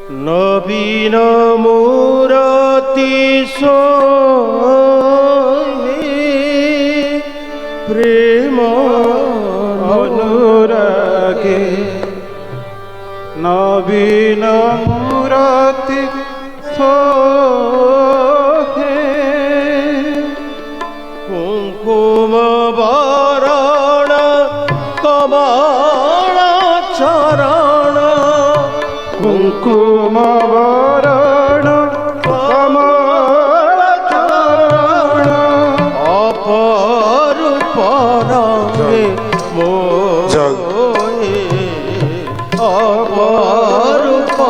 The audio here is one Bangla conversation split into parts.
নবীন মূরতি প্রেম অনুরাগে নবীন মূরতি কুঙ্কুম বরণ কমল চরণ কুঙ্কুম বরণ কমল চরণ অপরূপ রঙে মোহে অপরূপ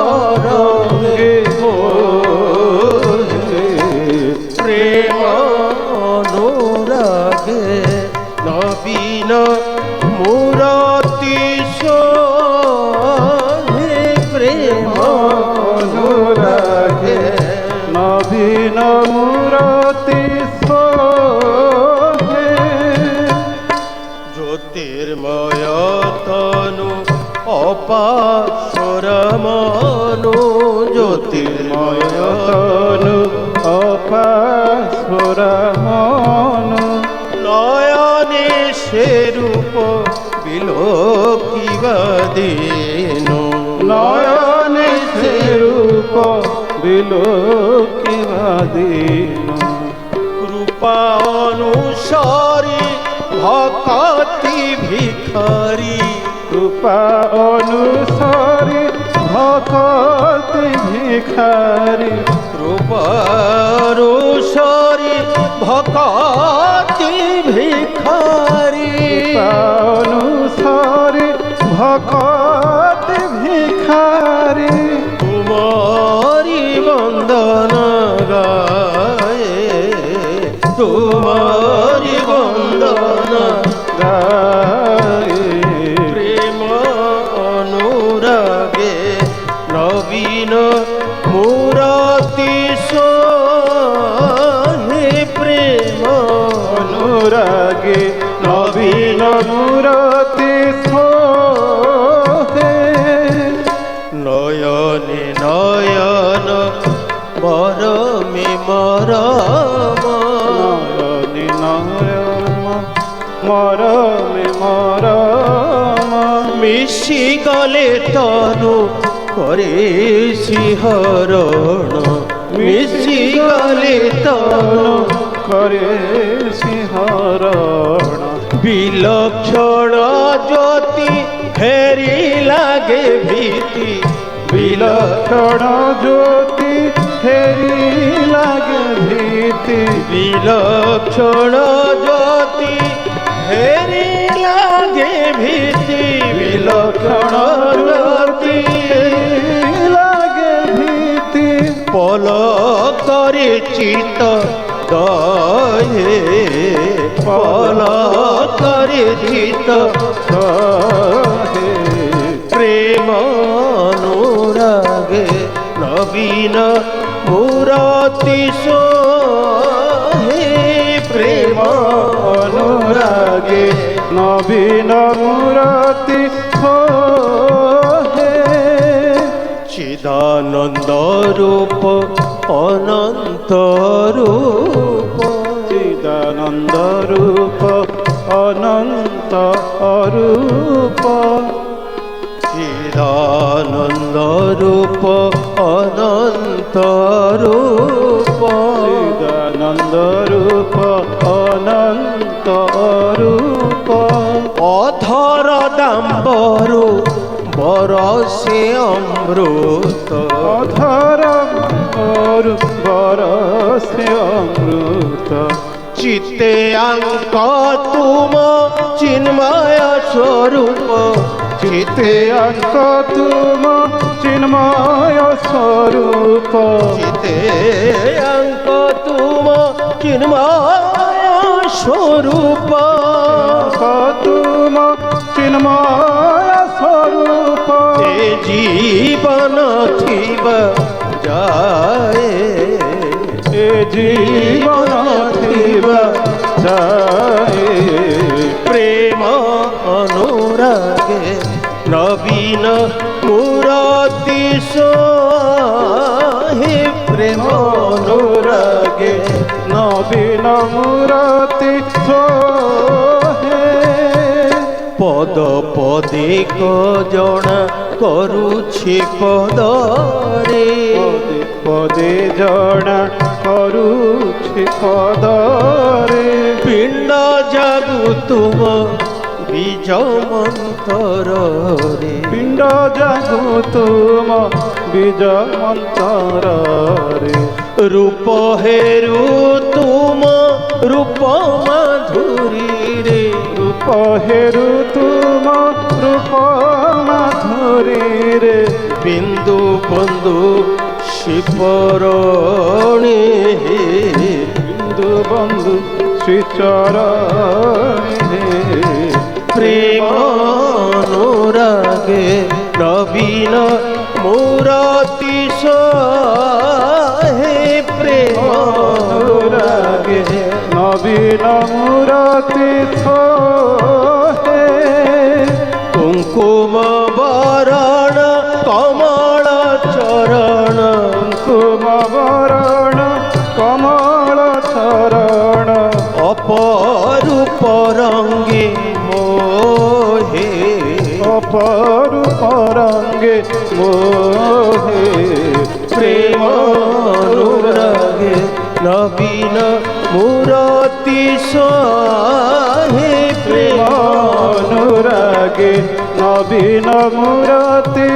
রঙে মোহে প্রেম অনুরাগে নবীন মূরতি প্রেম অনুরাগে নবীন মূরতি জ্যোতির্ময় তনু অপাসর মনু জ্যোতির্ময় তনু অপাসুর মনু নয়নে সে রূপ বিলোকিবা দিনু নয়নে সে রূপ বিলোকিবা দিনু কৃপা অনুসারী ভকতি ভিখারী কৃপা অনুসারী ভকতি ভিখারী কৃপা অনুসারী ভকতি ভিখারী অনুসারী ভকতি ভিখারী তোমারি বন্দন গায়ে তোমারি বন্দন গায়ে প্রেম অনুরাগে নবীন মূরতি প্রেম অনুরাগে নবীন মূরতি নয়নে নয়ন মরমে মরম নয়নে নয়ন মরমে মরম মিশি গলে তনু করে শিহরণ মিশি গলে তনু করে সিংহরণ বিলক্ষণ জ্যোতি ফেরি লাগে ভীতি বিলক্ষণ জ্যোতি ফেরি লাগে ভীতি বিলক্ষণ জ্যোতি ফেরি লাগে ভীতি বিলক্ষণ জ্যোতি লাগে ভীতি পলকরে চিত দয়ে পলকরে চিত প্রেম অনুরাগে নবীন মূরতি প্রেম অনুরাগে নবীন মূরতি চিদানন্দ রূপ অনন্ত রূপ চিদানন্দ রূপ অনন্ত অরূপ চিদানন্দ রূপ অনন্ত রূপ চিদানন্দ রূপ অনন্ত অরূপ অধর দাম্বরু বরসে অমৃত অধর বরসে অমৃত চিত্তে অঙ্ক তুম চিন্ময় স্বরূপ চিতে অঙ্ক তুম চিন্ময় স্বরূপ চিতে অঙ্ক তুম চিন্ময় স্বরূপ তুম চিন্ময় স্বরূপ জীবন থিব যায় জীবন থিব যায় প্রেম অনুরাগে নবী নবীন মুরতি সোহে প্রেম অনুরাগে নবীন মুরতি সোহে পদ পদে জনা କରୁଛି ପଦରେ পদে পদে জনা କରୁଛି ପଦରେ ପିଣ୍ଡ ଜାଗୁ ତୁମ ବୀଜ ମନ୍ତରରେ ପିଣ୍ଡ ଜାଗୁ ତୁମ ବୀଜ ମନ୍ତରରେ ରୂପ ହେରୁ ତୁମ ରୂପ ମାଧୁରୀରେ ରୂପ ହେରୁ ତୁମ ରୂପ ମାଧୁରୀରେ ବିନ୍ଦୁ ବନ୍ଧୁ ଶିବରଣୀ ବିନ୍ଦୁ ବନ୍ଧୁ ଶ୍ରୀଚରଣୀ প্রেম অনুরাগে নবীন মুরতি সোহে প্রেম অনুরাগে নবীন মুরতি সোহে কুঙ্কুম বরণ কমল চরণ কুঙ্কুম বরণ কমল চরণ অপরূপ রঙ্গে মোহে অপরূপ রঙ্গে মোহে প্রেম অনুরাগে নবীন মুরতি সোহে প্রেম অনুরাগে নবীন মুরতি